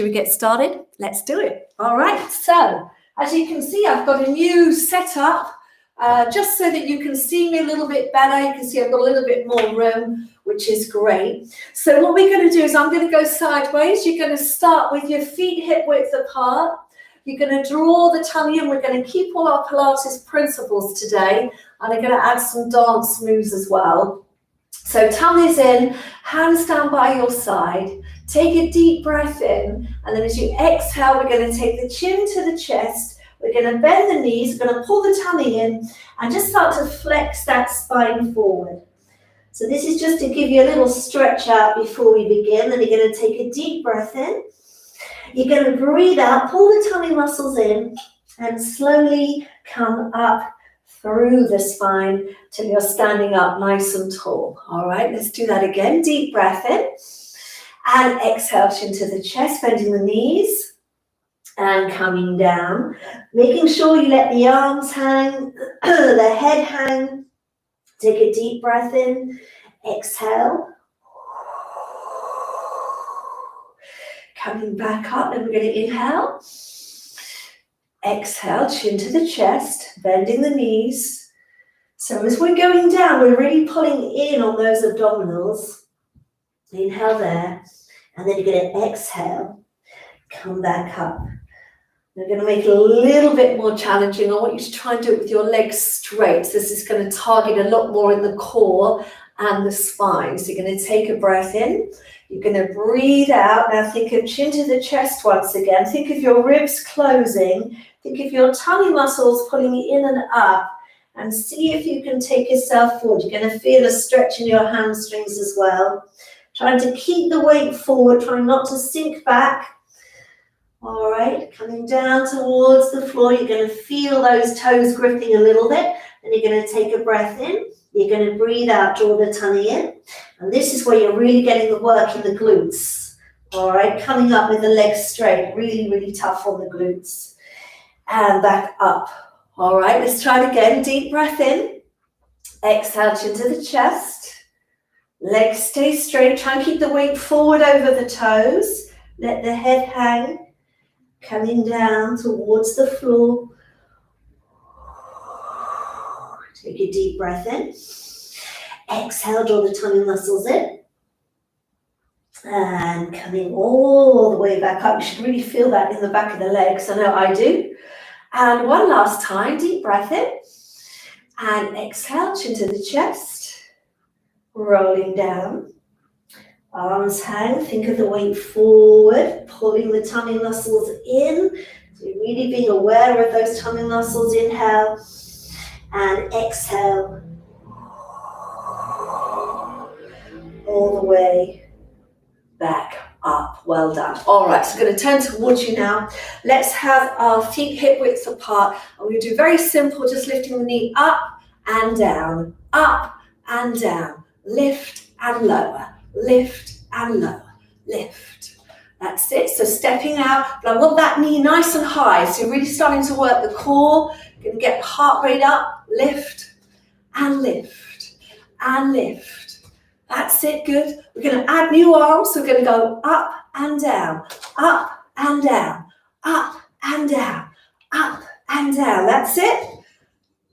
Should we get started? Let's do it. All right, so as you can see, I've got a new setup just so that you can see me a little bit better. You can see I've got a little bit more room, which is great. So what we're going to do is I'm going to go sideways. You're going to start with your feet hip width apart. You're going to draw the tummy in. We're going to keep all our Pilates principles today, and I'm going to add some dance moves as well. So tummies in, hands down by your side. Take a deep breath in, and then as you exhale, we're going to take the chin to the chest. We're going to bend the knees, we're going to pull the tummy in, and just start to flex that spine forward. So this is just to give you a little stretch out before we begin. Then you're going to take a deep breath in. You're going to breathe out, pull the tummy muscles in, and slowly come up through the spine till you're standing up nice and tall. All right, let's do that again. Deep breath in. And exhale, chin to the chest, bending the knees and coming down. Making sure you let the arms hang, the head hang. Take a deep breath in, exhale. Coming back up, and we're going to inhale. Exhale, chin to the chest, bending the knees. So as we're going down, we're really pulling in on those abdominals. Inhale there, and then you're going to exhale, come back up. We're going to make it a little bit more challenging. I want you to try and do it with your legs straight. So this is going to target a lot more in the core and the spine. So you're going to take a breath in. You're going to breathe out. Now think of chin to the chest once again. Think of your ribs closing. Think of your tummy muscles pulling in and up. And see if you can take yourself forward. You're going to feel a stretch in your hamstrings as well. Trying to keep the weight forward, trying not to sink back. All right, coming down towards the floor. You're going to feel those toes gripping a little bit. Then you're going to take a breath in. You're going to breathe out, draw the tummy in. And this is where you're really getting the work in the glutes. All right, coming up with the legs straight. Really, really tough on the glutes. And back up. All right, let's try it again. Deep breath in. Exhale, chin to the chest. Legs stay straight. Try and keep the weight forward over the toes. Let the head hang. Coming down towards the floor. Take a deep breath in. Exhale, draw the tummy muscles in. And coming all the way back up. You should really feel that in the back of the legs. I know I do. And one last time, deep breath in. And exhale, chin to the chest. Rolling down, arms hang, think of the weight forward, pulling the tummy muscles in. So you're really being aware of those tummy muscles. Inhale and exhale. All the way back up. Well done. All right, so I'm going to turn towards you now. Let's have our feet hip width apart. And we're going to do very simple, just lifting the knee up and down, up and down. Lift and lower, lift and lower, lift. That's it. So stepping out, but I want that knee nice and high. So you're really starting to work the core. You're going to get the heart rate up, lift and lift and lift. That's it, good. We're going to add new arms. So we're going to go up and down, up and down, up and down, up and down. That's it.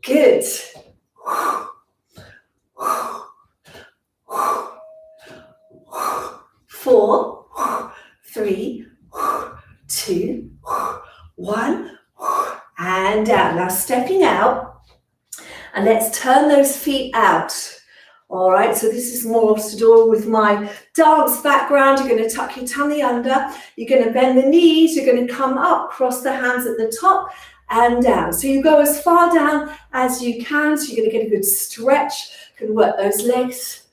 Good. 4, 3, 2, 1, and down. Now stepping out, and let's turn those feet out. All right, so this is more to do with my dance background. You're going to tuck your tummy under. You're going to bend the knees. You're going to come up, cross the hands at the top and down. So you go as far down as you can. So you're going to get a good stretch. You can work those legs.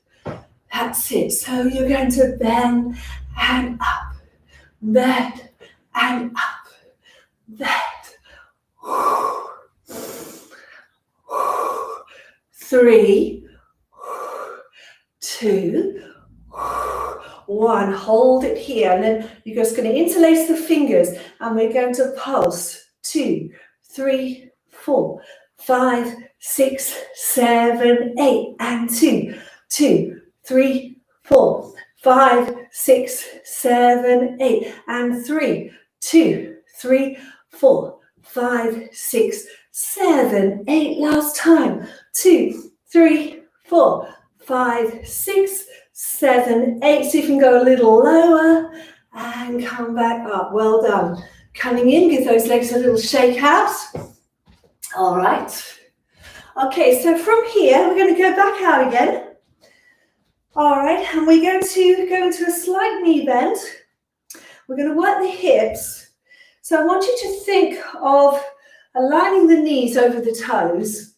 That's it. So you're going to bend and up, bend and up, bend. 3, 2, 1. Hold it here, and then you're just going to interlace the fingers, and we're going to pulse. 2, 3, 4, 5, 6, 7, 8, and 2, 2, 3, 4, 5, 6, 7, 8, and 3, 2, 3, 4, 5, 6, 7, 8. Last time. 2, 3, 4, 5, 6, 7, 8. See if you can go a little lower and come back up. Well done. Coming in, give those legs a little shake out. All right. Okay, so from here, we're going to go back out again. All right, and we're going to go into a slight knee bend. We're going to work the hips. So I want you to think of aligning the knees over the toes.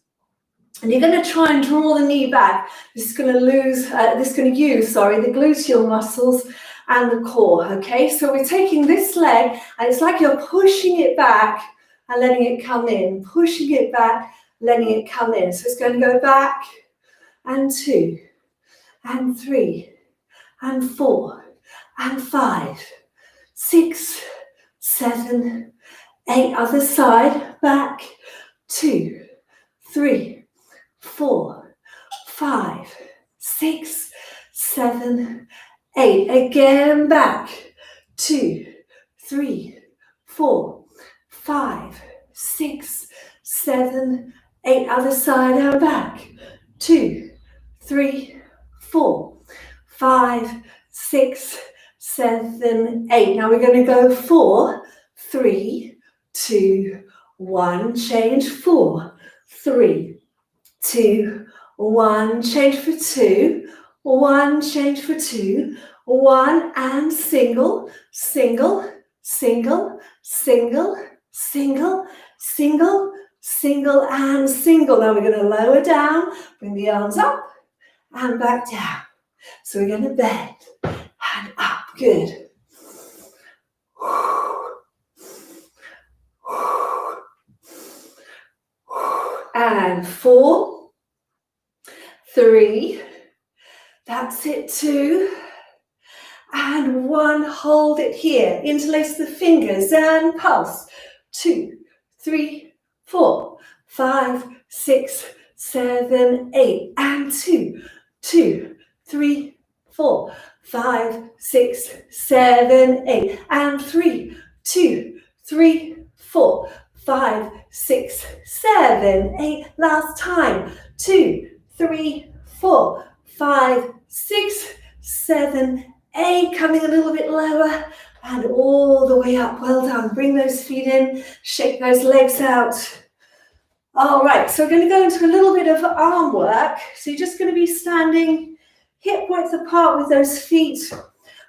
And you're going to try and draw the knee back. This is going to use the gluteal muscles and the core, okay? So we're taking this leg, and it's like you're pushing it back and letting it come in, pushing it back, letting it come in. So it's going to go back, and 2, and 3, and 4, and 5, 6, 7, 8. Other side, back, 2, 3, 4, 5, 6, 7, 8. Again, back, 2, 3, 4, 5, 6, 7, 8. Other side, and back, 2, 3, 4, 5, 6, 7, 8. Now we're going to go 4, 3, 2, 1. Change 4, 3, 2, 1. Change for 2, 1. Change for 2, 1. And single, single, single, single, single, single, single, and single. Now we're going to lower down, bring the arms up and back down. So we're going to bend and up. Good. And 4, 3, that's it, 2, and 1. Hold it here. Interlace the fingers and pulse. 2, 3, 4, 5, 6, 7, 8, and 2, 2, 3, 4, 5, 6, 7, 8, and 3, 2, 3, 4, 5, 6, 7, 8. Last time. 2, 3, 4, 5, 6, 7, 8. Coming a little bit lower and all the way up. Well done. Bring those feet in. Shake those legs out. All right. So we're going to go into a little bit of arm work. So you're just going to be standing hip width apart with those feet,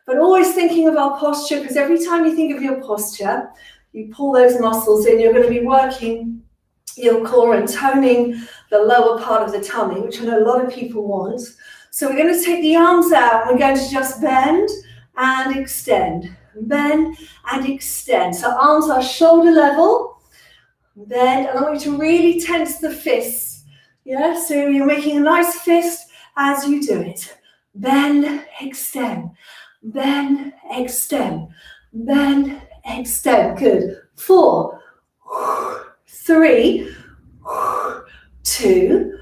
but always thinking of our posture, because every time you think of your posture, you pull those muscles in. You're going to be working your core and toning the lower part of the tummy, which I know a lot of people want. So we're going to take the arms out. We're going to just bend and extend. Bend and extend. So arms are shoulder level. Bend. And I want you to really tense the fists. Yeah, so you're making a nice fist as you do it. Bend, extend. Bend, extend. Bend, extend. Good. 4, 3, 2,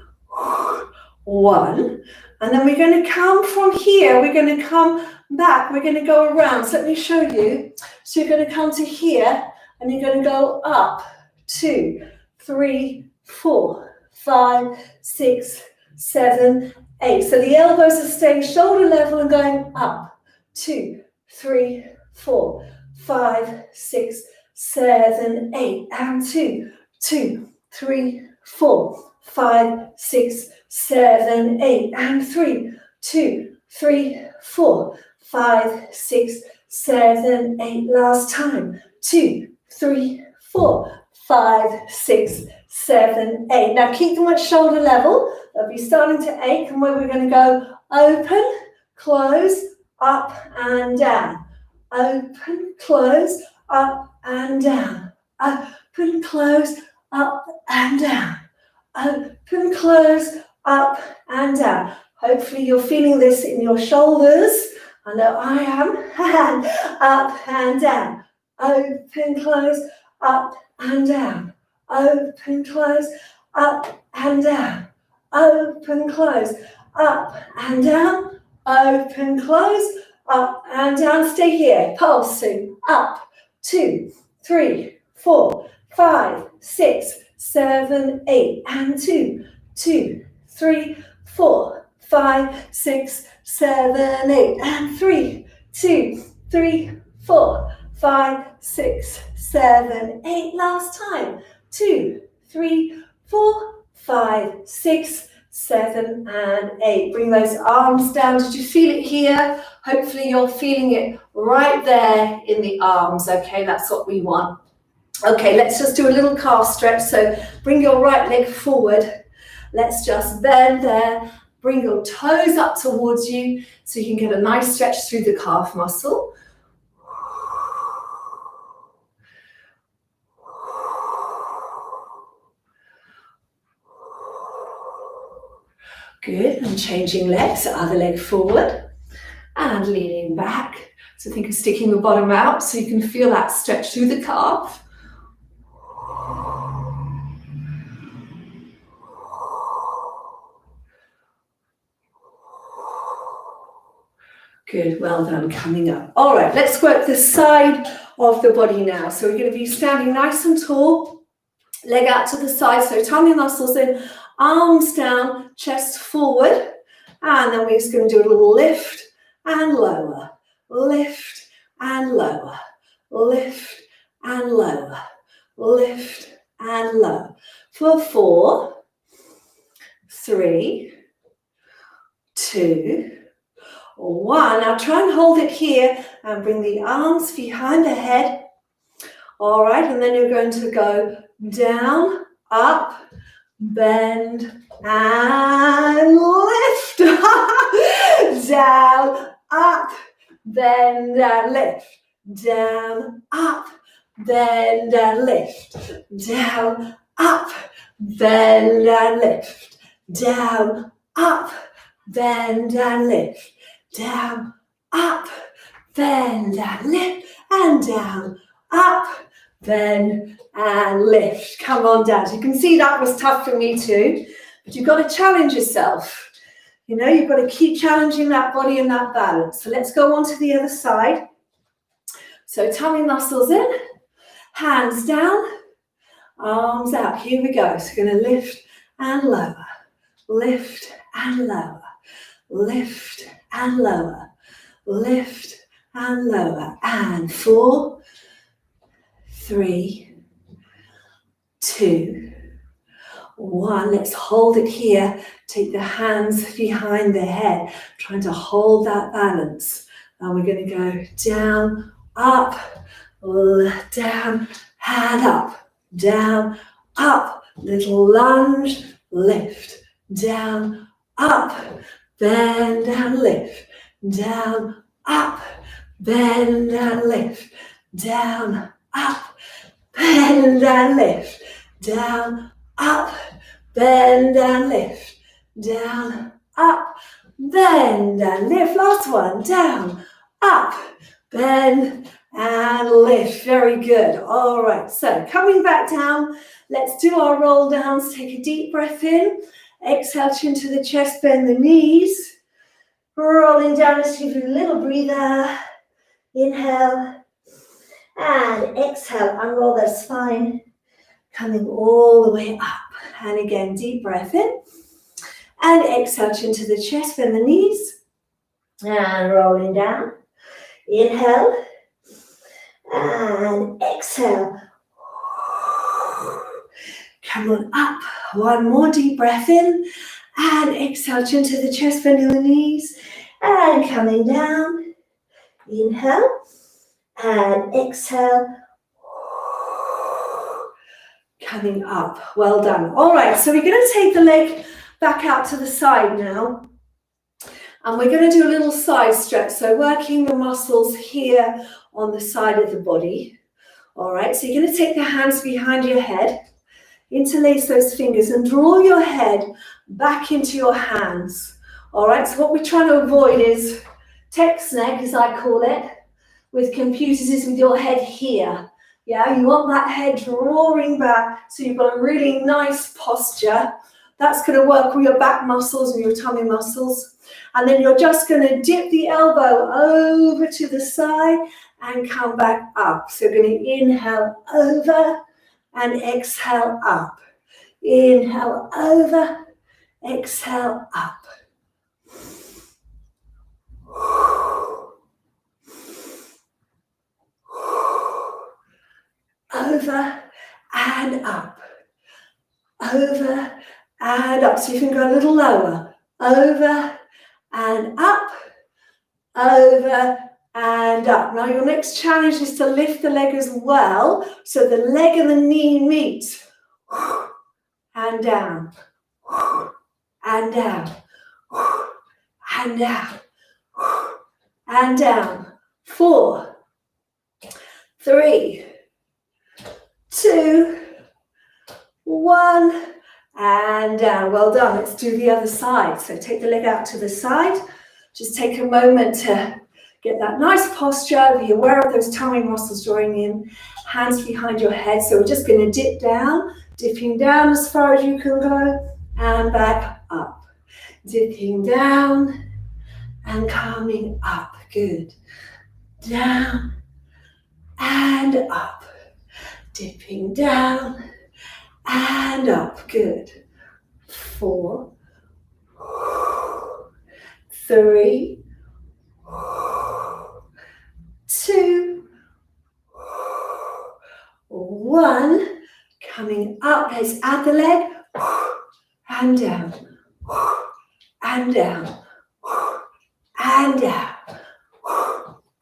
1. And then we're going to come from here. We're going to come back. We're going to go around. So let me show you. So you're going to come to here and you're going to go up. 2, 3, 4, 5, 6, 7, 8. So the elbows are staying shoulder level and going up. 2, 3, 4, 5, 6, 7, 8. And 2, 2, 3, 4, 5, 6, 7, 8. And 3, 2, 3, 4, 5, 6, 7, 8. Last time. 2, 3, 4, 5, 6, 7, 8. Now keep them at shoulder level. They'll be starting to ache, and where we're going to go open, close, up and down. Open, close, up and down. Open, close, up and down. Open, close, up and down. Hopefully you're feeling this in your shoulders. I know I am. And up and down. Open, close, up and down. Open, close, up and down. Open, close, up and down. Open, close, up and down, stay here, pulsing, up, 2, 3, 4, 5, 6, 7, 8, and 2, 2, 3, 4, 5, 6, 7, 8, and 3, 2, 3, 4, 5, 6, 7, 8, last time, 2, 3, 4, 5, 6, 7, and 8. Bring those arms down. Did you feel it here? Hopefully you're feeling it right there in the arms. Okay, that's what we want. Okay, let's just do a little calf stretch. So bring your right leg forward. Let's just bend there. Bring your toes up towards you so you can get a nice stretch through the calf muscle. Good, and changing legs, other leg forward and leaning back. So think of sticking the bottom out so you can feel that stretch through the calf. Good, well done, coming up. All right, let's work the side of the body now. So we're going to be standing nice and tall, leg out to the side, so tummy muscles in, arms down, chest forward, and then we're just going to do a little lift and lower, lift and lower, lift and lower, lift and lower. For 4, 3, 2, 1. Now try and hold it here and bring the arms behind the head. All right, and then you're going to go down, up, bend, and lift. Down, up, bend, and lift. Down, up, bend, and lift. Down, up, bend, and lift. Down, up, bend, and lift. Down, up, bend, and lift. And down, up, bend, and lift. Come on down. You can see that was tough for me too, but you've got to challenge yourself. You know, you've got to keep challenging that body and that balance. So let's go on to the other side. So tummy muscles in, hands down, arms out. Here we go. So we're going to lift and lower, lift and lower, lift and lower, lift and lower. And 4, 3, 2, 1. Let's hold it here. Take the hands behind the head, trying to hold that balance. And we're going to go down, up, down, and up, down, up, little lunge, lift, down, up, bend and lift, down, up, bend and lift, down, up, bend and lift, down, up, bend and lift, down, up, bend and lift. Last one, down, up, bend and lift. Very good. All right, so coming back down, let's do our roll downs. Take a deep breath in, exhale, chin to the chest, bend the knees, rolling down, let's give you a little breather. Inhale and exhale, unroll the spine, coming all the way up. And again, deep breath in and exhale, chin to the chest, bend the knees and rolling down. Inhale and exhale. Come on up. One more deep breath in and exhale, chin to the chest, bending the knees and coming down. Inhale and exhale. Coming up. Well done. All right, so we're going to take the leg back out to the side now. And we're going to do a little side stretch. So working the muscles here on the side of the body. All right, so you're going to take the hands behind your head, interlace those fingers and draw your head back into your hands. All right, so what we're trying to avoid is text neck, as I call it, with computers, is with your head here. Yeah, you want that head drawing back so you've got a really nice posture That's going to work with your back muscles and your tummy muscles. And then you're just going to dip the elbow over to the side and come back up. So you're going to inhale over and exhale up. Inhale over, exhale up. Over and up. Over and up. So you can go a little lower. Over and up. Over and up. Now your next challenge is to lift the leg as well, so the leg and the knee meet. And down. And down. And down. And down. 4, 3, 2, 1, and down. Well done. Let's do the other side. So take the leg out to the side. Just take a moment to get that nice posture. Be aware of those tummy muscles drawing in. Hands behind your head. So we're just going to dip down. Dipping down as far as you can go. And back up. Dipping down and coming up. Good. Down and up. Dipping down and up. Good. 4, 3, 2, 1. Coming up. Let's add the leg. And down. And down. And down.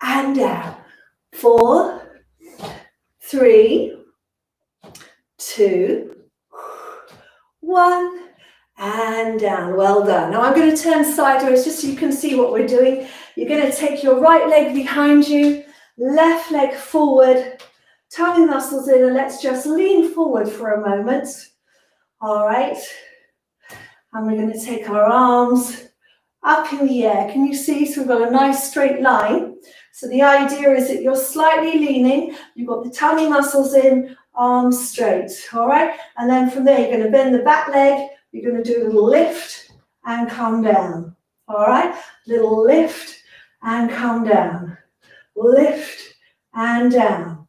And down. 4, 3, 2, 1, and down. Well done. Now I'm going to turn sideways just so you can see what we're doing. You're going to take your right leg behind you, left leg forward, tummy muscles in, and let's just lean forward for a moment. All right. And we're going to take our arms up in the air. Can you see? So we've got a nice straight line. So the idea is that you're slightly leaning, you've got the tummy muscles in, arms straight, all right? And then from there, you're going to bend the back leg, you're going to do a little lift and come down, all right? Little lift and come down, lift and down,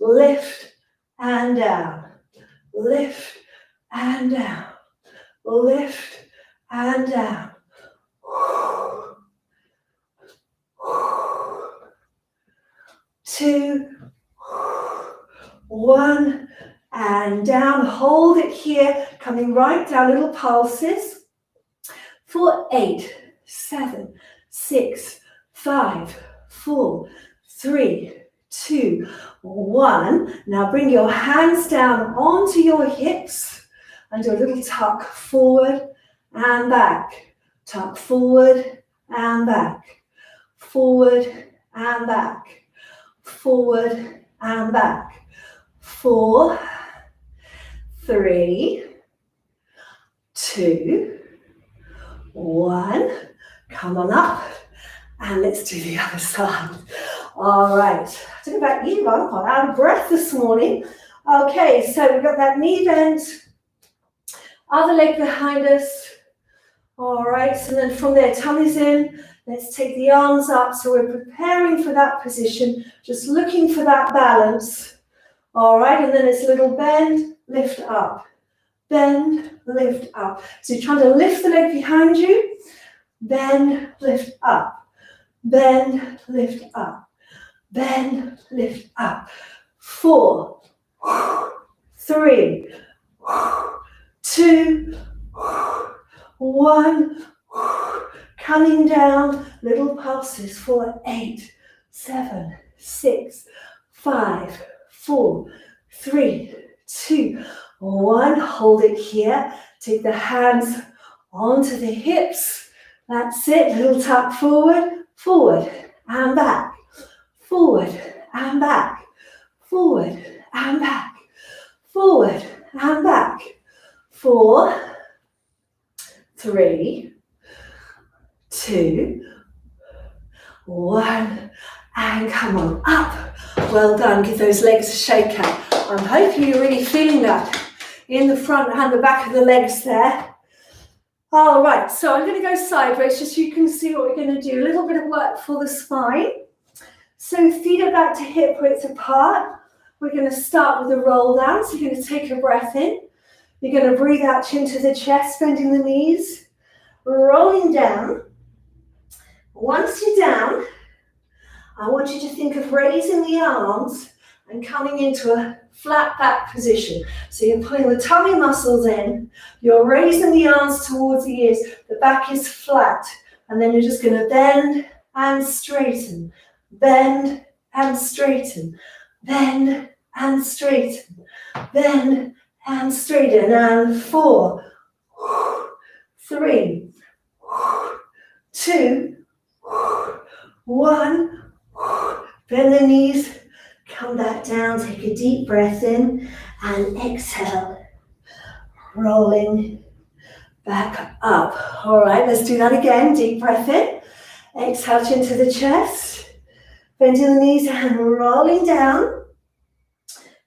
lift and down, lift and down, lift and down. 2, 1, and down. Hold it here, coming right down, little pulses. 4, 8, 7, 6, 5, 4, 3, 2, 1. Now bring your hands down onto your hips and do a little tuck forward and back. Tuck forward and back. Forward and back. Forward and back. 4, 3, 2, 1. Come on up and let's do the other side. All right. I don't know about you, I'm quite out of breath this morning. Okay, so we've got that knee bent, other leg behind us. All right, so then from there, tummy's in. Let's take the arms up. So we're preparing for that position, just looking for that balance. All right, and then it's a little bend, lift up. Bend, lift up. So you're trying to lift the leg behind you. Bend, lift up. Bend, lift up. Bend, lift up. 4, 3, 2, 1. Coming down, little pulses. 4, 8, 7, 6, 5, 4, 3, 2, 1. Hold it here. Take the hands onto the hips. That's it. Little tuck forward, forward and back, forward and back, forward and back, forward and back. 4, 3, 2, 1, and come on up. Well done. Give those legs a shake out. I'm hoping you're really feeling that in the front and the back of the legs there. All right, so I'm going to go sideways just so you can see what we're going to do. A little bit of work for the spine. So feet are back to hip width apart. We're going to start with a roll down. So you're going to take a breath in. You're going to breathe out chin to the chest, bending the knees, rolling down. Once you're down, I want you to think of raising the arms and coming into a flat back position. So you're pulling the tummy muscles in, you're raising the arms towards the ears, the back is flat, and then you're just going to bend and straighten, bend and straighten, bend and straighten, bend and straighten, and 4, 3, 2, 1, bend the knees, come back down, take a deep breath in, and exhale, rolling back up. All right, let's do that again, deep breath in, exhale, chin to the chest, bending the knees and rolling down.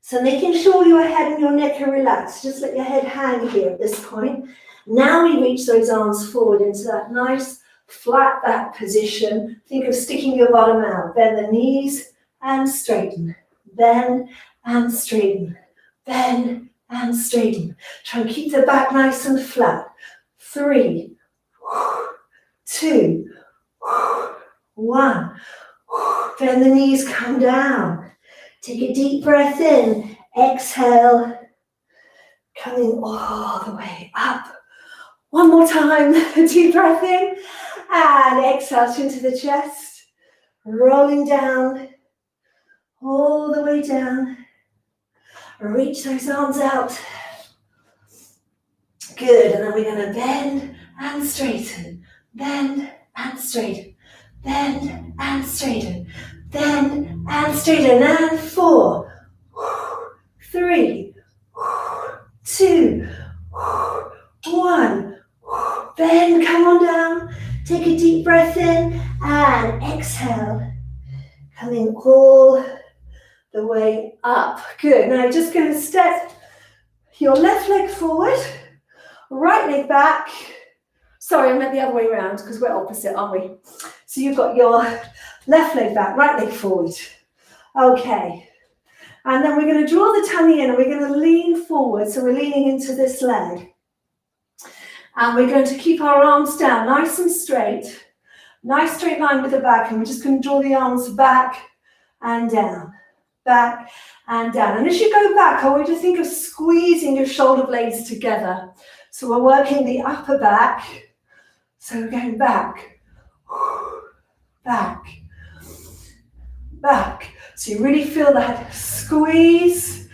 So making sure your head and your neck are relaxed, just let your head hang here at this point. Now we reach those arms forward into that nice flat back position. Think of sticking your bottom out. Bend the knees and straighten. Bend and straighten. Bend and straighten. Try and keep the back nice and flat. 3, 2, 1. Bend the knees, come down. Take a deep breath in. Exhale. Coming all the way up. One more time. Deep breath in. And exhale, chin to the chest. Rolling down. All the way down. Reach those arms out. Good. And then we're going to bend and straighten. Bend and straighten. Bend and straighten. Bend and straighten. And 4, 3, 2, 1. Bend, come on down. Take a deep breath in and exhale. Coming all the way up. Good. Now you're just going to step your left leg forward, right leg back. Sorry, I meant the other way around because we're opposite, aren't we? So you've got your left leg back, right leg forward. Okay. And then we're going to draw the tummy in and we're going to lean forward. So we're leaning into this leg. And we're going to keep our arms down, nice and straight. Nice straight line with the back. And we're just going to draw the arms back and down. Back and down. And as you go back, I want you to think of squeezing your shoulder blades together. So we're working the upper back. So we're going back, back, back. So you really feel that squeeze.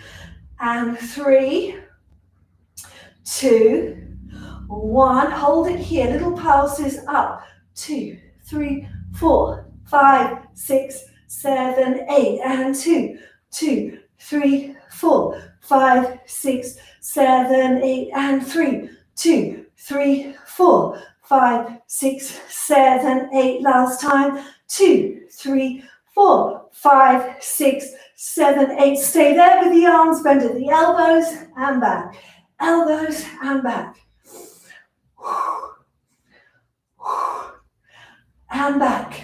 And 3, 2, 1. Hold it here. Little pulses up. 2, 3, 4, 5, 6, 7, 8. And 2, 2, 3, 4, 5, 6, 7, 8. And 3, 2, 3, 4, 5, 6, 7, 8. Last time. 2, 3, 4, 5, 6, 7, 8. Stay there with the arms bent at the elbows and back. Elbows and back. And back.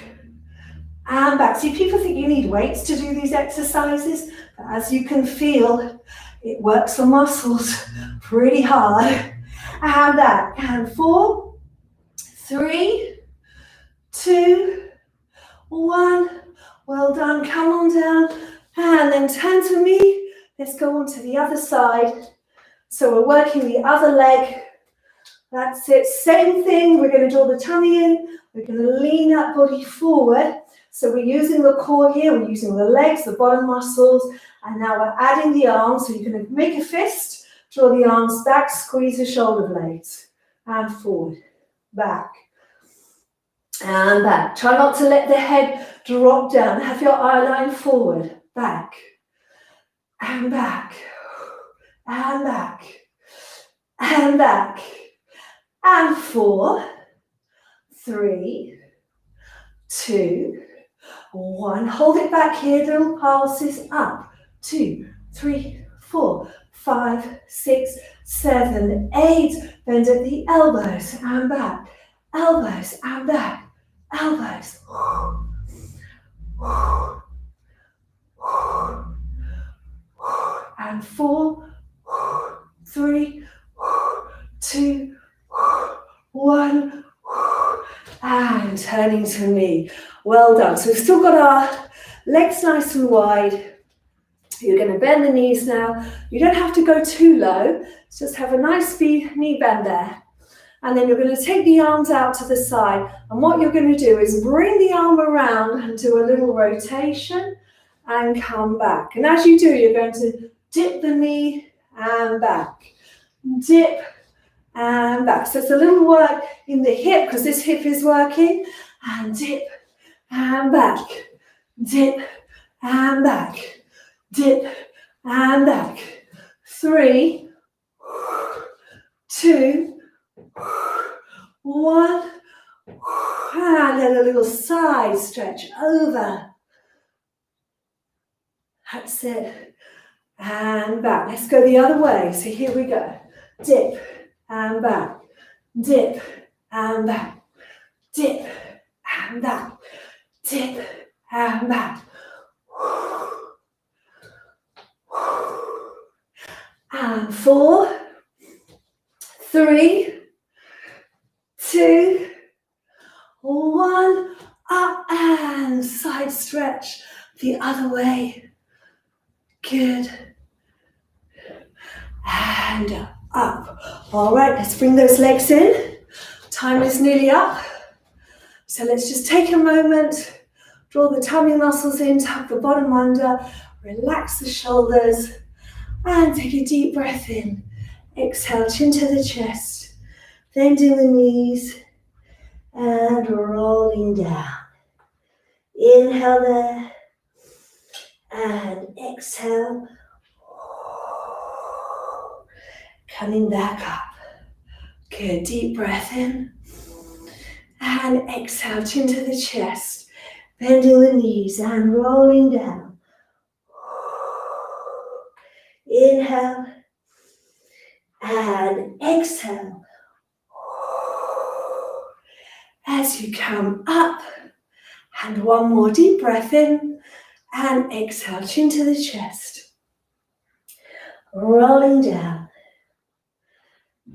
And back. See, people think you need weights to do these exercises, but as you can feel, it works the muscles pretty hard. And back. And 4, 3, 2, 1. Well done. Come on down. And then turn to me. Let's go on to the other side. So we're working the other leg. That's it. Same thing. We're going to draw the tummy in. We're going to lean that body forward. So we're using the core here. We're using the legs, the bottom muscles. And now we're adding the arms. So you're going to make a fist. Draw the arms back. Squeeze the shoulder blades. And forward. Back. And back. Try not to let the head drop down. Have your eye line forward. Back. And back. And back. And back. And 4, 3, 2, 1. Hold it back here. Little pulses up. 2, 3, 4, 5, 6, 7, 8. Bend at the elbows and back. Elbows and back. Elbows. And 4, 3, 2, 1. And turning to knee. Well done. So we've still got our legs nice and wide. You're going to bend the knees now. You don't have to go too low. Just have a nice knee bend there. And then you're going to take the arms out to the side. And what you're going to do is bring the arm around and do a little rotation and come back. And as you do, you're going to dip the knee and back. Dip and back. So it's a little work in the hip because this hip is working. And dip and back. Dip and back. Dip and back. 3, 2, 1. And then a little side stretch over. That's it. And back. Let's go the other way. So here we go. Dip and back. Dip and back. Dip and back. Dip and back. And 4, 3, 2, 1. Up and side stretch the other way. Good. And up. All right, let's bring those legs in. Time is nearly up. So let's just take a moment. Draw the tummy muscles in, tuck the bottom under, relax the shoulders, and take a deep breath in. Exhale, chin to the chest, bending the knees, and rolling down. Inhale there, and exhale. Coming back up. Good, deep breath in, and exhale, chin to the chest. Bending the knees and rolling down. Inhale and exhale. As you come up, and one more deep breath in and exhale, chin to the chest. Rolling down.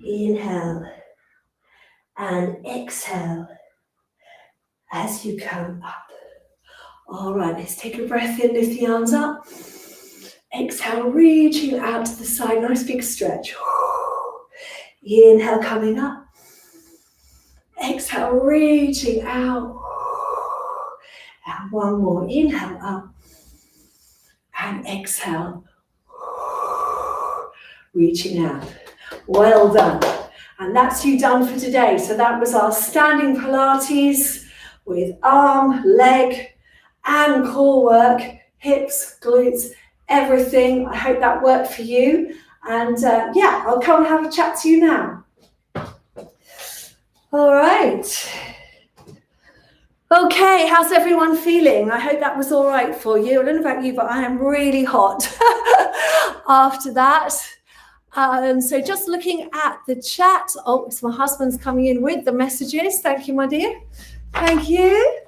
Inhale and exhale as you come up. All right, let's take a breath in, lift the arms up. Exhale, reaching out to the side, nice big stretch. Inhale, coming up. Exhale, reaching out. And one more, inhale up. And exhale, reaching out. Well done. And that's you done for today. So that was our standing Pilates with arm, leg, and core work, hips, glutes, everything. I hope that worked for you. And yeah, I'll come and have a chat to you now. All right. Okay, how's everyone feeling? I hope that was all right for you. I don't know about you, but I am really hot after that. So just looking at the chat. Oh, it's my husband's coming in with the messages. Thank you, my dear. Thank you.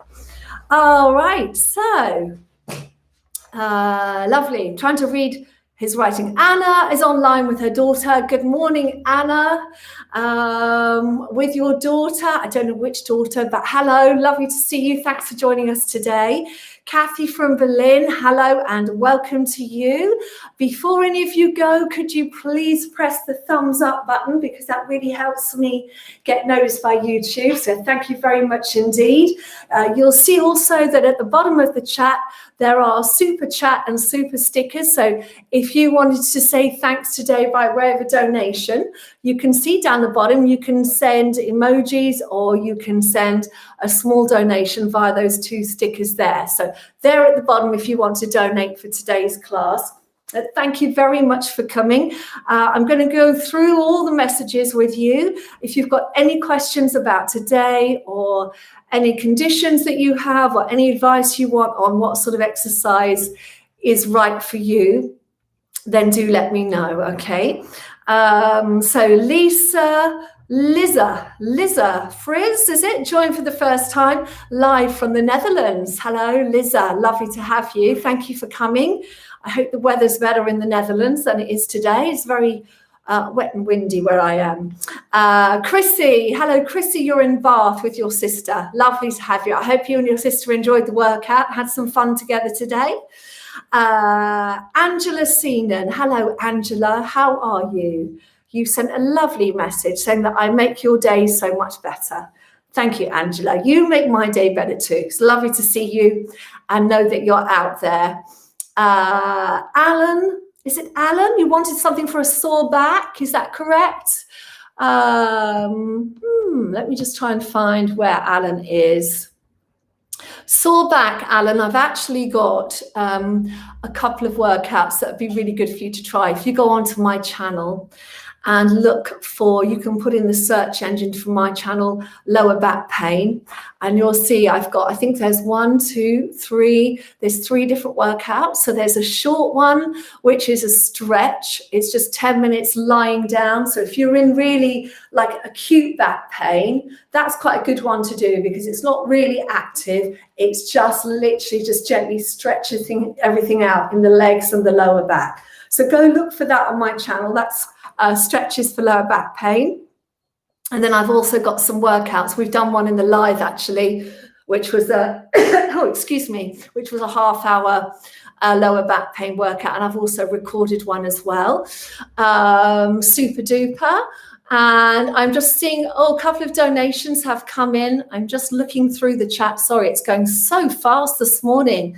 All right, so lovely. Trying to read his writing. Anna is online with her daughter. Good morning, Anna. With your daughter. I don't know which daughter, but hello. Lovely to see you. Thanks for joining us today. Kathy from Berlin, hello and welcome to you. Before any of you go, could you please press the thumbs up button because that really helps me get noticed by YouTube. So thank you very much indeed. You'll see also that at the bottom of the chat, there are super chat and super stickers. So if you wanted to say thanks today by way of a donation, you can see down the bottom, you can send emojis or you can send a small donation via those two stickers there. So they're at the bottom if you want to donate for today's class. Thank you very much for coming. I'm going to go through all the messages with you. If you've got any questions about today or any conditions that you have or any advice you want on what sort of exercise is right for you, then do let me know, okay? So Liza Frizz, is it? Joined for the first time, live from the Netherlands. Hello, Liza, lovely to have you. Thank you for coming. I hope the weather's better in the Netherlands than it is today. It's very wet and windy where I am. Chrissy, hello, Chrissy, you're in Bath with your sister. Lovely to have you. I hope you and your sister enjoyed the workout, had some fun together today. Angela Seenan, hello, Angela, how are you? You sent a lovely message saying that I make your day so much better. Thank you, Angela. You make my day better too. It's lovely to see you and know that you're out there. Alan, is it Alan? You wanted something for a sore back, is that correct? Let me just try and find where Alan is. Sore back, Alan, I've actually got a couple of workouts that would be really good for you to try. If you go onto my channel and look for, you can put in the search engine for my channel, lower back pain, and you'll see I've got, I think there's 1, 2, 3, there's 3 different workouts. So there's a short one, which is a stretch. It's just 10 minutes lying down. So if you're in really like acute back pain, that's quite a good one to do because it's not really active. It's just literally just gently stretching everything out in the legs and the lower back. So go look for that on my channel. That's stretches for lower back pain. And then I've also got some workouts. We've done one in the live actually, which was a which was a half-hour lower back pain workout. And I've also recorded one as well. Super duper. And I'm just seeing, a couple of donations have come in. I'm just looking through the chat. Sorry, it's going so fast this morning.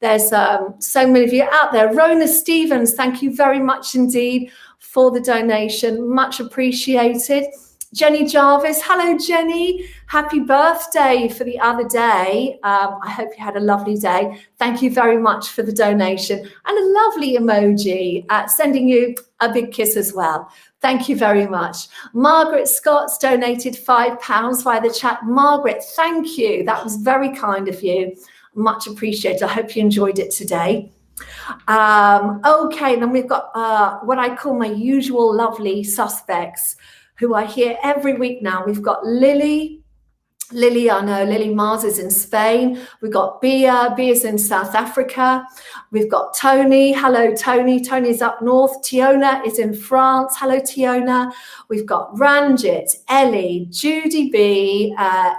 There's so many of you out there. Rona Stevens, thank you very much indeed for the donation. Much appreciated. Jenny Jarvis, hello Jenny. Happy birthday for the other day. I hope you had a lovely day. Thank you very much for the donation and a lovely emoji, sending you a big kiss as well. Thank you very much. Margaret Scott's donated £5 via the chat. Margaret, thank you. That was very kind of you. Much appreciated. I hope you enjoyed it today. Okay, then we've got what I call my usual lovely suspects who are here every week now. We've got Lily, I know Lily Mars is in Spain. We've got Bia's in South Africa. We've got Tony, hello Tony, Tony's up north. Tiona is in France, hello Tiona. We've got Ranjit, Ellie, Judy B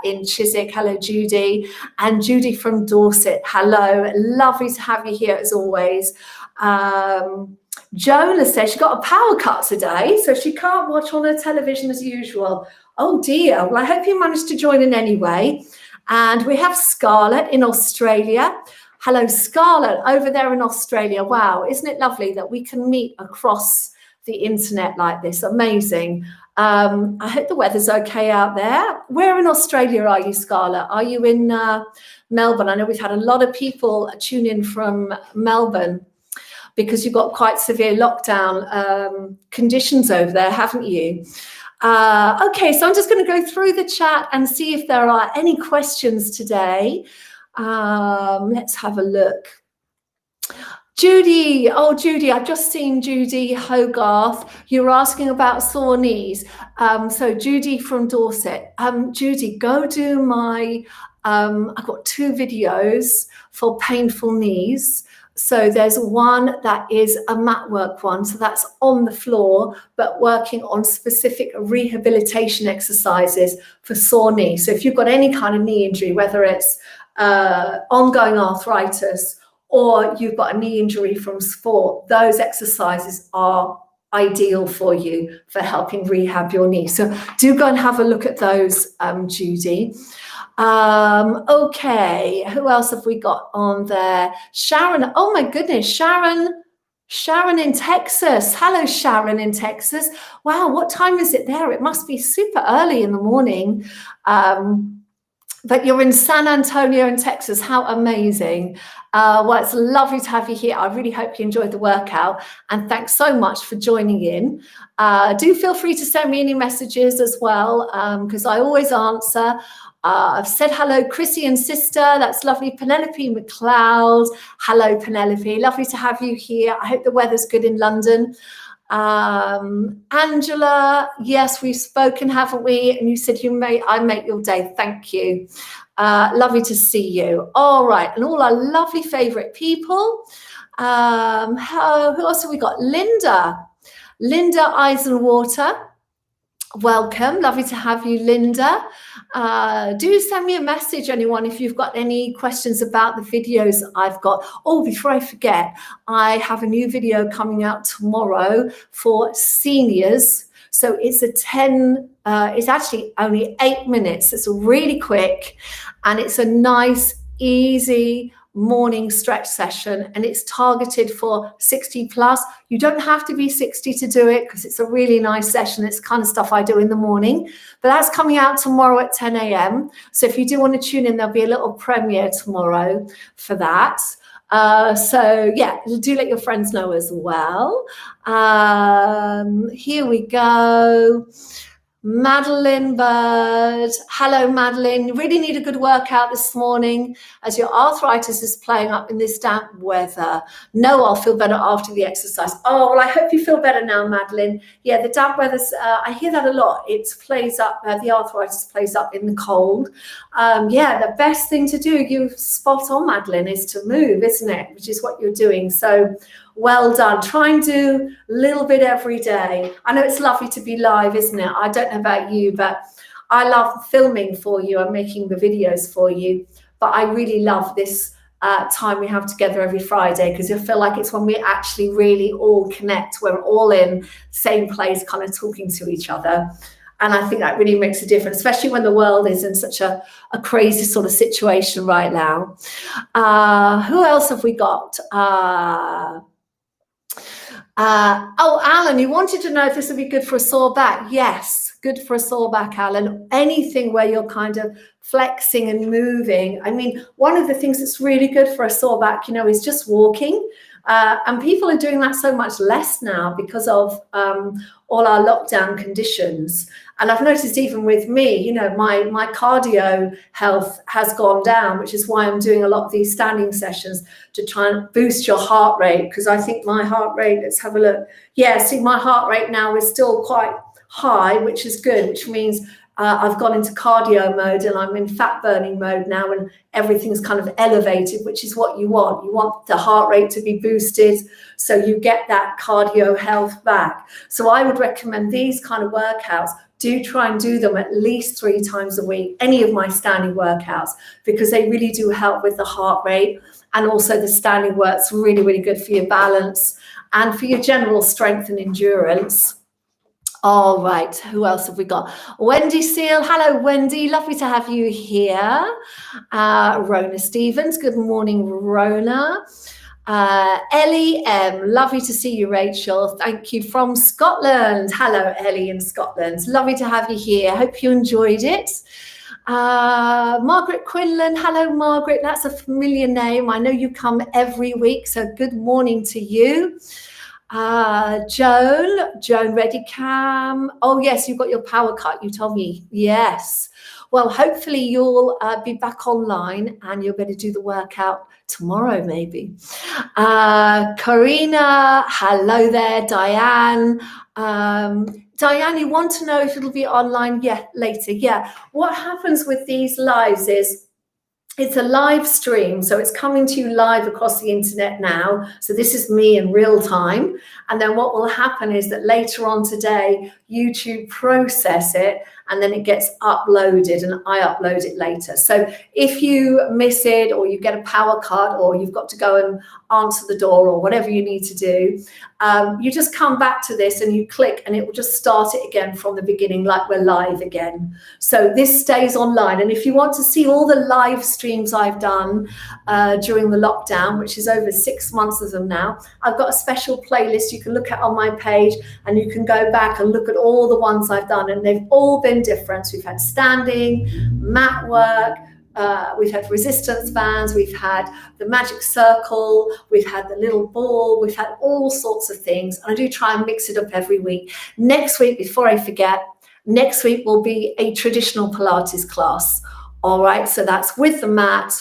in Chiswick, hello Judy, and Judy from Dorset, hello, lovely to have you here as always. Jola says she got a power cut today, so she can't watch on her television as usual. Oh dear, well I hope you managed to join in anyway. And we have Scarlett in Australia. Hello Scarlett over there in Australia. Wow, isn't it lovely that we can meet across the internet like this? Amazing. I hope the weather's okay out there. Where in Australia are you, Scarlett? Are you in Melbourne? I know we've had a lot of people tune in from Melbourne because you've got quite severe lockdown conditions over there, haven't you? Okay, so I'm just going to go through the chat and see if there are any questions today. Let's have a look. Judy, oh Judy, I've just seen Judy Hogarth. You're asking about sore knees. So Judy from Dorset. Judy, go do my, I've got 2 videos for painful knees. So there's one that is a mat work one, so that's on the floor, but working on specific rehabilitation exercises for sore knee. So if you've got any kind of knee injury, whether it's ongoing arthritis or you've got a knee injury from sport, those exercises are ideal for you for helping rehab your knee. So do go and have a look at those, Judy. Okay, who else have we got on there? Sharon, oh my goodness, Sharon in Texas. Hello, Sharon in Texas. Wow, what time is it there? It must be super early in the morning. But you're in San Antonio in Texas. How amazing. Well, it's lovely to have you here. I really hope you enjoyed the workout. And thanks so much for joining in. Do feel free to send me any messages as well, because I always answer. I've said hello, Chrissy and sister. That's lovely. Penelope McLeod. Hello, Penelope. Lovely to have you here. I hope the weather's good in London. Angela, yes, we've spoken, haven't we? And you said I make your day. Thank you. Lovely to see you. All right, and all our lovely favorite people. Who else have we got? Linda Eisenwater. Welcome, lovely to have you, Linda. Do send me a message, anyone, if you've got any questions about the videos I've got. Oh, before I forget, I have a new video coming out tomorrow for seniors. So it's it's actually only 8 minutes. It's really quick, and it's a nice, easy morning stretch session, and it's targeted for 60 plus. You don't have to be 60 to do it, because it's a really nice session. It's the kind of stuff I do in the morning, but that's coming out tomorrow at 10 a.m. So if you do want to tune in, there'll be a little premiere tomorrow for that. So yeah, do let your friends know as well. Here we go. Madeline Bird. Hello, Madeline. You really need a good workout this morning as your arthritis is playing up in this damp weather. No, I'll feel better after the exercise. Oh, well, I hope you feel better now, Madeline. Yeah, the damp weather's, I hear that a lot. It plays up, the arthritis plays up in the cold. Yeah, the best thing to do, you're spot on, Madeline, is to move, isn't it? Which is what you're doing. So well done. Try and do a little bit every day. I know it's lovely to be live, isn't it? I don't know about you, but I love filming for you and making the videos for you. But I really love this time we have together every Friday, because I feel like it's when we actually really all connect. We're all in the same place, kind of talking to each other. And I think that really makes a difference, especially when the world is in such a crazy sort of situation right now. Who else have we got? Oh, Alan, you wanted to know if this would be good for a sore back. Yes, good for a sore back, Alan. Anything where you're kind of flexing and moving. I mean, one of the things that's really good for a sore back, is just walking. And people are doing that so much less now because of all our lockdown conditions. And I've noticed even with me, my cardio health has gone down, which is why I'm doing a lot of these standing sessions to try and boost your heart rate. Because I think my heart rate, let's have a look. Yeah, see, my heart rate now is still quite high, which is good, which means I've gone into cardio mode and I'm in fat burning mode now, and everything's kind of elevated, which is what you want. You want the heart rate to be boosted so you get that cardio health back. So I would recommend these kind of workouts. Do try and do them at least 3 times a week, any of my standing workouts, because they really do help with the heart rate. And also the standing work's really, really good for your balance and for your general strength and endurance. All right, who else have we got? Wendy Seal. Hello, Wendy. Lovely to have you here. Rona Stevens. Good morning, Rona. Ellie M. Lovely to see you, Rachel. Thank you, from Scotland. Hello, Ellie in Scotland. Lovely to have you here. Hope you enjoyed it. Margaret Quinlan. Hello, Margaret. That's a familiar name. I know you come every week, so good morning to you. Joan Reddycam. Oh yes, you've got your power cut, you told me. Yes. Well, hopefully you'll be back online and you'll be able to do the workout tomorrow, maybe. Karina, hello there. Diane. Diane, you want to know if it'll be online? Yeah, later. Yeah. What happens with these lives is it's a live stream, so it's coming to you live across the internet now. So this is me in real time. And then what will happen is that later on today, YouTube process it, and then it gets uploaded, and I upload it later. So if you miss it, or you get a power cut, or you've got to go and answer the door, or whatever you need to do, you just come back to this and you click, and it will just start it again from the beginning, like we're live again. So this stays online. And if you want to see all the live streams I've done during the lockdown, which is over 6 months of them now, I've got a special playlist you can look at on my page, and you can go back and look at all the ones I've done, and they've all been different. We've had standing, mat work, we've had resistance bands, we've had the magic circle, we've had the little ball, we've had all sorts of things. And I do try and mix it up every week. Next week, before I forget, next week will be a traditional Pilates class. All right, so that's with the mat,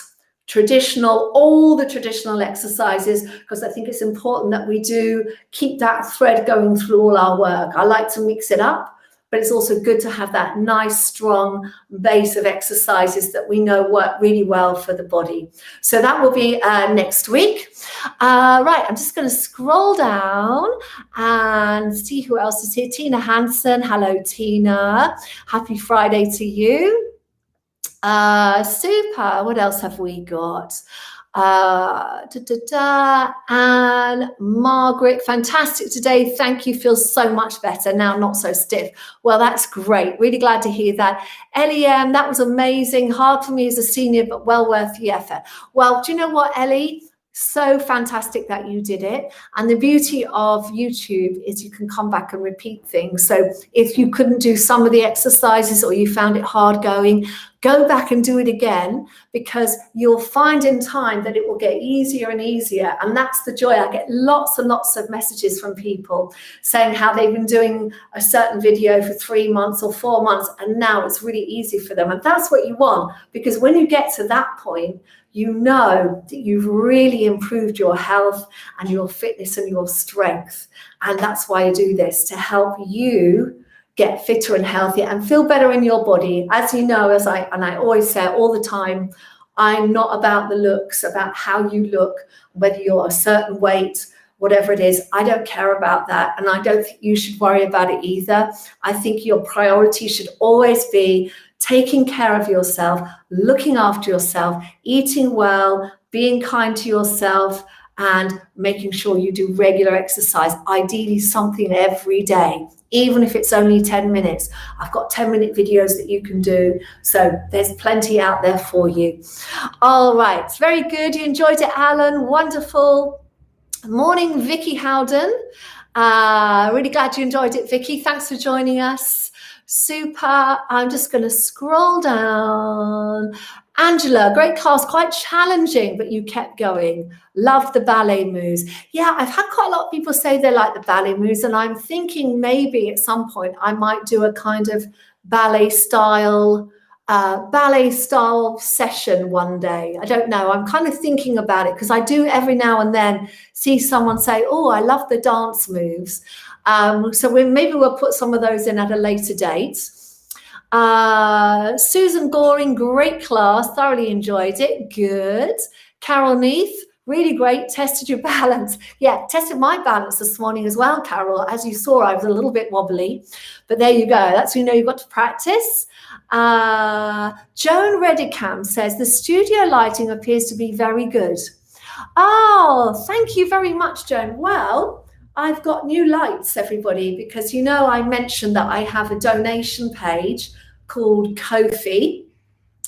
all the traditional exercises, because I think it's important that we do keep that thread going through all our work. I like to mix it up, but it's also good to have that nice, strong base of exercises that we know work really well for the body. So that will be next week. Right, I'm just going to scroll down and see who else is here. Tina Hansen. Hello, Tina. Happy Friday to you. Super. What else have we got? And Margaret, fantastic today. Thank you. Feels so much better now, not so stiff. Well, that's great. Really glad to hear that. Ellie, that was amazing. Hard for me as a senior, but well worth the effort. Well, do you know what, Ellie? So fantastic that you did it. And the beauty of YouTube is you can come back and repeat things. So if you couldn't do some of the exercises or you found it hard going, go back and do it again, because you'll find in time that it will get easier and easier. And that's the joy. I get lots and lots of messages from people saying how they've been doing a certain video for 3 months or 4 months, and now it's really easy for them. And that's what you want, because when you get to that point, you know that you've really improved your health and your fitness and your strength. And that's why I do this, to help you get fitter and healthier and feel better in your body. As you know, I always say all the time, I'm not about the looks, about how you look, whether you're a certain weight, whatever it is. I don't care about that. And I don't think you should worry about it either. I think your priority should always be taking care of yourself, looking after yourself, eating well, being kind to yourself, and making sure you do regular exercise, ideally something every day, even if it's only 10 minutes. I've got 10-minute videos that you can do. So there's plenty out there for you. All right, very good. You enjoyed it, Alan. Wonderful. Morning, Vicky Howden. Really glad you enjoyed it, Vicky. Thanks for joining us. Super. I'm just going to scroll down. Angela, great class, quite challenging, but you kept going. Love the ballet moves. Yeah, I've had quite a lot of people say they like the ballet moves, and I'm thinking maybe at some point I might do a kind of ballet style session one day. I don't know. I'm kind of thinking about it, because I do every now and then see someone say, oh, I love the dance moves. So maybe we'll put some of those in at a later date. Susan Goring, great class, thoroughly enjoyed it. Good. Carol Neath, really great. Tested your balance. Yeah, tested my balance this morning as well, Carol. As you saw, I was a little bit wobbly, but there you go. That's when you know you've got to practice. Joan Redicam says the studio lighting appears to be very good. Oh, thank you very much, Joan. Well, I've got new lights, everybody, because you know I mentioned that I have a donation page called Ko-fi,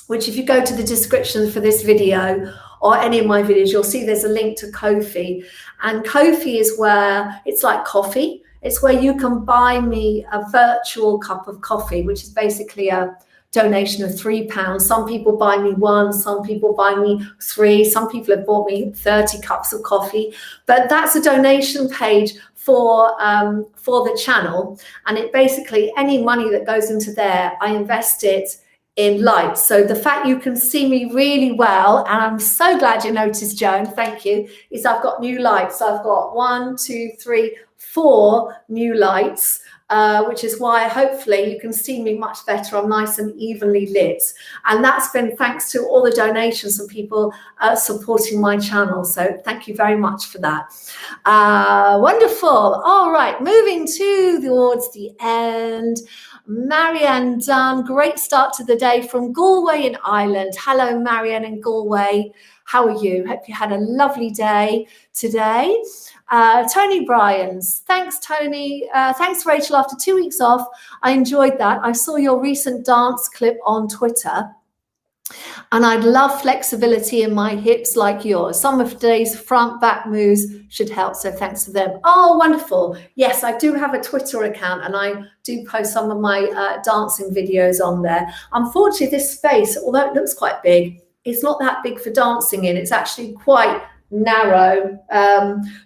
which if you go to the description for this video or any of my videos, you'll see there's a link to Ko-fi. And Ko-fi is where it's like coffee. It's where you can buy me a virtual cup of coffee, which is basically a donation of £3. Some people buy me 1, some people buy me 3, some people have bought me 30 cups of coffee. But that's a donation page for the channel, and it basically, any money that goes into there, I invest it in lights. So the fact you can see me really well, and I'm so glad you noticed, Joan, thank you, is I've got new lights. So I've got 1, 2, 3, 4 new lights, which is why hopefully you can see me much better. I'm nice and evenly lit. And that's been thanks to all the donations and people supporting my channel. So thank you very much for that. Wonderful. All right, moving towards the end. Marianne Dunn, great start to the day from Galway in Ireland. Hello, Marianne in Galway. How are you? Hope you had a lovely day today. Tony Bryans, thanks Tony, thanks Rachel. After 2 weeks off, I enjoyed that. I saw your recent dance clip on Twitter, and I'd love flexibility in my hips like yours. Some of today's front back moves should help, so thanks to them. Oh, wonderful. Yes, I do have a Twitter account, and I do post some of my dancing videos on there. Unfortunately, this space, although it looks quite big, it's not that big for dancing in. It's actually quite narrow,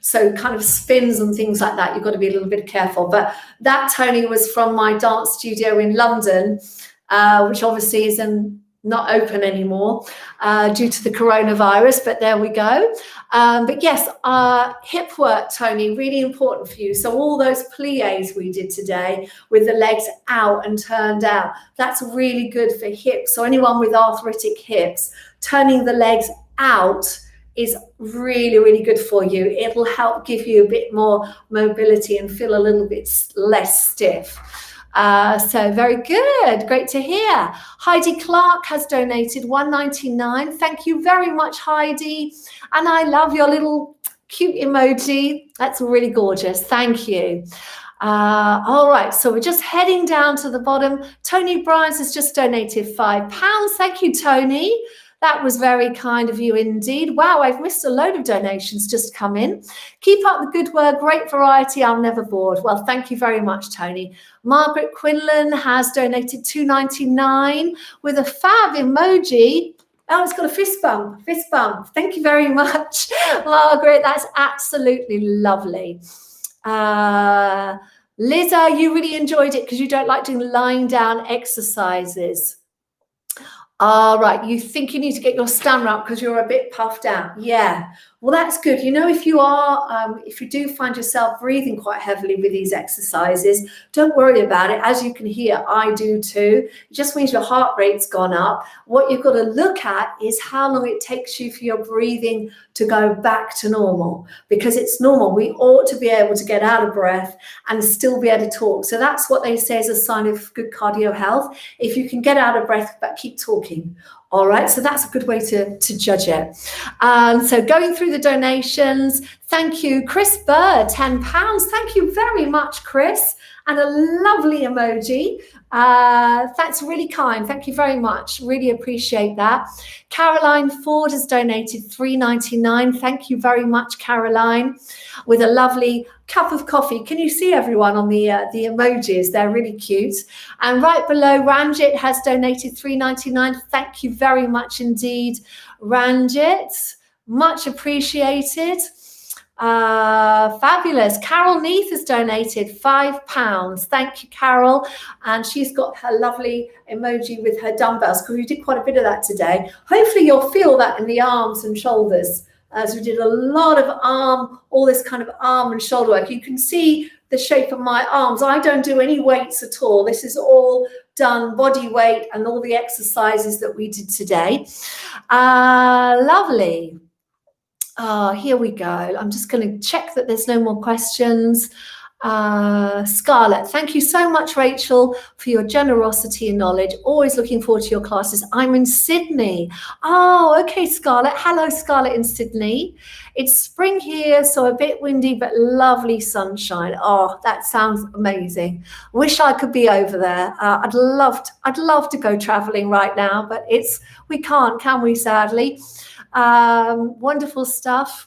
so kind of spins and things like that, you've got to be a little bit careful. But that, Tony, was from my dance studio in London, which obviously is in not open anymore due to the coronavirus, but there we go. But yes, hip work, Tony, really important for you. So all those plies we did today with the legs out and turned out, that's really good for hips. So anyone with arthritic hips, turning the legs out is really, really good for you. It'll help give you a bit more mobility and feel a little bit less stiff. So very good. Great to hear. Heidi Clark has donated $1.99. Thank you very much, Heidi. And I love your little cute emoji. That's really gorgeous. Thank you. All right, so we're just heading down to the bottom. Tony Bryans has just donated £5. Thank you, Tony. That was very kind of you indeed. Wow, I've missed a load of donations just come in. Keep up the good work. Great variety. I'm never bored. Well, thank you very much, Tony. Margaret Quinlan has donated $2.99 with a fab emoji. Oh, it's got a fist bump. Fist bump. Thank you very much, Margaret. That's absolutely lovely. Liza, you really enjoyed it because you don't like doing lying down exercises. All right, you think you need to get your stamina up because you're a bit puffed out. Yeah, well, that's good. You know, if you do find yourself breathing quite heavily with these exercises, don't worry about it. As you can hear, I do too. It just means your heart rate's gone up. What you've got to look at is how long it takes you for your breathing to go back to normal, because it's normal. We ought to be able to get out of breath and still be able to talk. So that's what they say is a sign of good cardio health. If you can get out of breath but keep talking. All right, so that's a good way to judge it. So going through the donations, thank you, Chris Bird, £10. Thank you very much, Chris, and a lovely emoji. That's really kind. Thank you very much. Really appreciate that. Caroline Ford has donated $3.99. Thank you very much, Caroline, with a lovely cup of coffee. Can you see everyone on the emojis? They're really cute. And right below, Ranjit has donated $3.99. Thank you very much indeed, Ranjit. Much appreciated. Fabulous. Carol Neath has donated £5. Thank you, Carol. And she's got her lovely emoji with her dumbbells, because we did quite a bit of that today. Hopefully you'll feel that in the arms and shoulders, as we did a lot of all this kind of arm and shoulder work. You can see the shape of my arms. I don't do any weights at all. This is all done body weight and all the exercises that we did today. Lovely. Here we go. I'm just going to check that there's no more questions. Scarlett, thank you so much, Rachel, for your generosity and knowledge. Always looking forward to your classes. I'm in Sydney. Oh, okay, Scarlett. Hello, Scarlett in Sydney. It's spring here, so a bit windy, but lovely sunshine. Oh, that sounds amazing. Wish I could be over there. I'd love to go traveling right now, but we can't, can we, sadly? Wonderful stuff.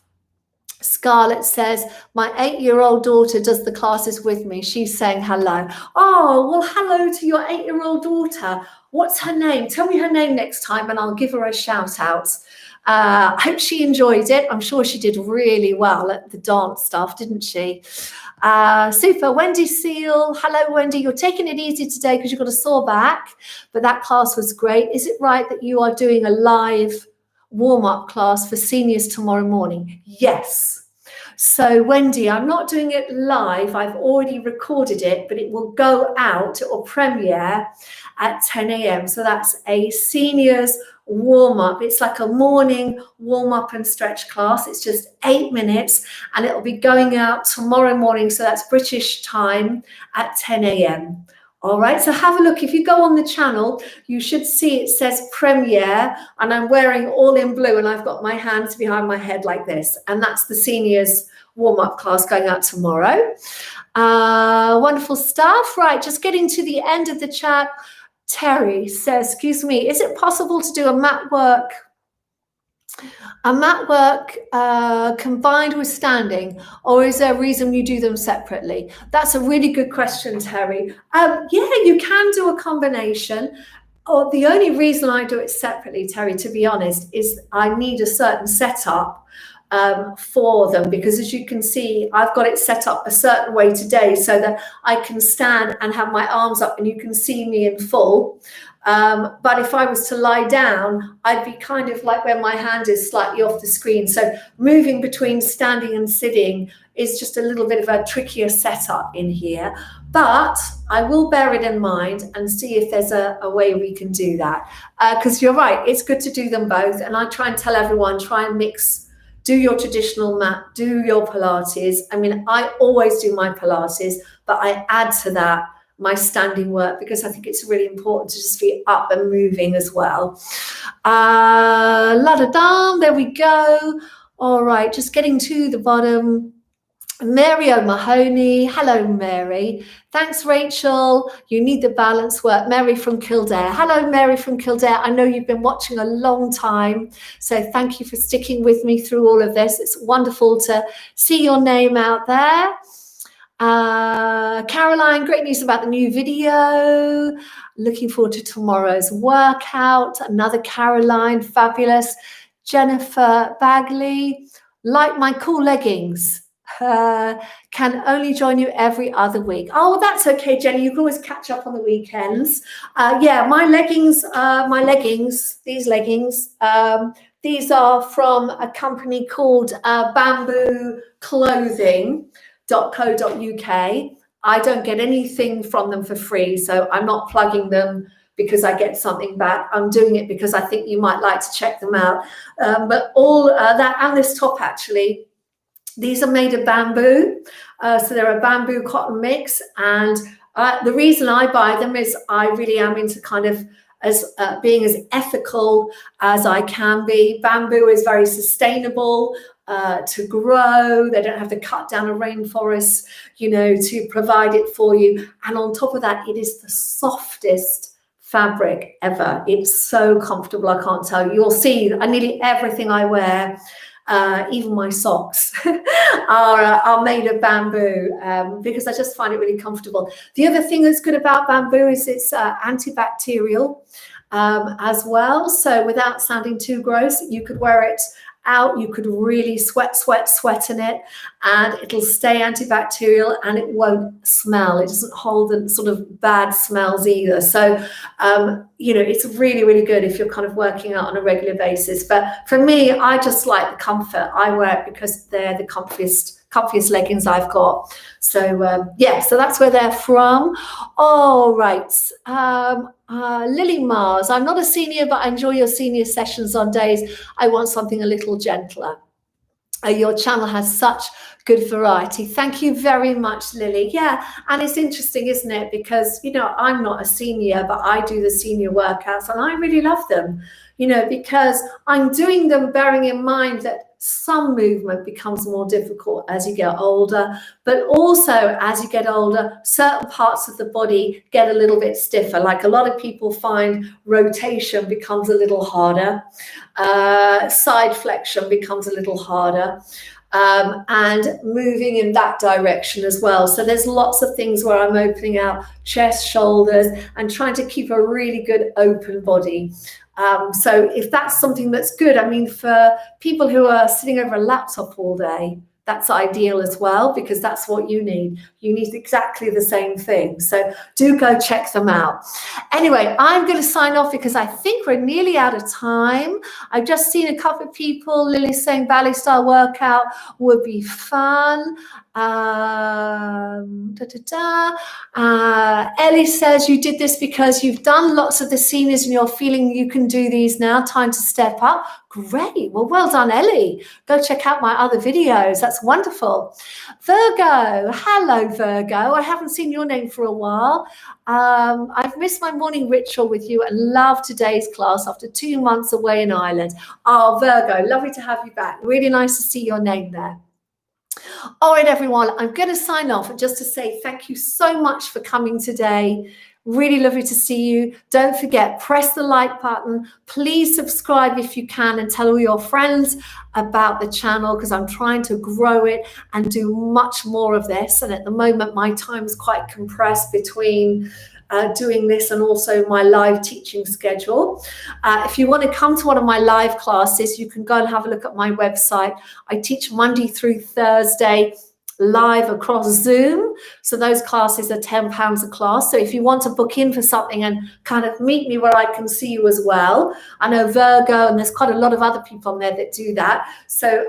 Scarlett says, my 8-year-old daughter does the classes with me. She's saying hello. Oh, well, hello to your 8-year-old daughter. What's her name? Tell me her name next time and I'll give her a shout out. I hope she enjoyed it. I'm sure she did really well at the dance stuff, didn't she? Super. Wendy Seal. Hello, Wendy. You're taking it easy today because you've got a sore back, but that class was great. Is it right that you are doing a live warm-up class for seniors tomorrow morning? Yes. So Wendy, I'm not doing it live. I've already recorded it, but it will go out or premiere at 10 a.m. So that's a seniors warm-up. It's like a morning warm-up and stretch class. It's just 8 minutes and it'll be going out tomorrow morning. So that's British time at 10 a.m. All right, so have a look. If you go on the channel, you should see it says premiere, and I'm wearing all in blue and I've got my hands behind my head like this. And that's the seniors warm-up class going out tomorrow. Wonderful stuff. Right, just getting to the end of the chat. Terry says, excuse me, is it possible to do a mat work combined with standing, or is there a reason you do them separately? That's a really good question, Terry. Yeah, you can do a combination. Or the only reason I do it separately, Terry, to be honest, is I need a certain setup for them, because as you can see, I've got it set up a certain way today so that I can stand and have my arms up and you can see me in full. But if I was to lie down, I'd be kind of like where my hand is slightly off the screen. So moving between standing and sitting is just a little bit of a trickier setup in here. But I will bear it in mind and see if there's a way we can do that. Because you're right, it's good to do them both. And I try and tell everyone, try and mix, do your traditional mat, do your Pilates. I mean, I always do my Pilates, but I add to that my standing work because I think it's really important to just be up and moving as well. La-da-dam, there we go. All right, just getting to the bottom. Mary O'Mahony, hello Mary. Thanks Rachel, you need the balance work. Mary from Kildare, hello Mary from Kildare. I know you've been watching a long time, so thank you for sticking with me through all of this. It's wonderful to see your name out there. Caroline, great news about the new video. Looking forward to tomorrow's workout. Another Caroline, fabulous. Jennifer Bagley, like my cool leggings. Can only join you every other week. Oh, well, that's okay, Jenny. You can always catch up on the weekends. Yeah, my leggings, these leggings, these are from a company called bamboo.clothing.co.uk. I don't get anything from them for free, so I'm not plugging them because I get something back. I'm doing it because I think you might like to check them out. But all that and this top actually, these are made of bamboo, so they're a bamboo cotton mix, and the reason I buy them is I really am into kind of being as ethical as I can be. Bamboo is very sustainable to grow. They don't have to cut down a rainforest, to provide it for you. And on top of that, it is the softest fabric ever. It's so comfortable, I can't tell you. You'll see nearly everything I wear, even my socks are made of bamboo because I just find it really comfortable. The other thing that's good about bamboo is it's antibacterial as well. So without sounding too gross, you could wear it out, you could really sweat in it, and it'll stay antibacterial and it won't smell. It doesn't hold the sort of bad smells either. So it's really, really good if you're kind of working out on a regular basis. But for me, I just like the comfort. I wear it because they're the comfiest leggings I've got. So so that's where they're from. All right. Lily Mars, I'm not a senior, but I enjoy your senior sessions on days I want something a little gentler. Your channel has such good variety. Thank you very much, Lily. Yeah, and it's interesting, isn't it? Because, I'm not a senior, but I do the senior workouts and I really love them, because I'm doing them bearing in mind that some movement becomes more difficult as you get older, but also as you get older, certain parts of the body get a little bit stiffer. Like a lot of people find rotation becomes a little harder, side flexion becomes a little harder, and moving in that direction as well. So there's lots of things where I'm opening out chest, shoulders, and trying to keep a really good open body. So if that's something that's good, I mean, for people who are sitting over a laptop all day, that's ideal as well, because that's what you need. You need exactly the same thing. So do go check them out. Anyway, I'm going to sign off because I think we're nearly out of time. I've just seen a couple of people, Lily saying ballet style workout would be fun. Ellie says you did this because you've done lots of the seniors and you're feeling you can do these now. Time to step up. Great. Well done, Ellie. Go check out my other videos. That's wonderful. Virgo. Hello, Virgo. I haven't seen your name for a while. I've missed my morning ritual with you and love today's class after 2 months away in Ireland. Oh, Virgo, lovely to have you back. Really nice to see your name there. All right, everyone, I'm going to sign off and just to say thank you so much for coming today. Really lovely to see you. Don't forget, press the like button. Please subscribe if you can and tell all your friends about the channel because I'm trying to grow it and do much more of this. And at the moment, my time is quite compressed between doing this and also my live teaching schedule. If you want to come to one of my live classes, you can go and have a look at my website. I teach Monday through Thursday live across Zoom. So those classes are £10 a class. So if you want to book in for something and kind of meet me where I can see you as well, I know Virgo and there's quite a lot of other people on there that do that. So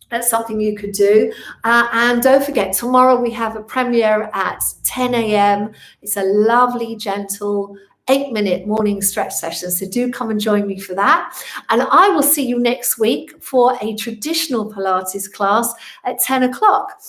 that's something you could do. And don't forget, tomorrow we have a premiere at 10 a.m. It's a lovely, gentle 8-minute morning stretch session. So do come and join me for that. And I will see you next week for a traditional Pilates class at 10 o'clock.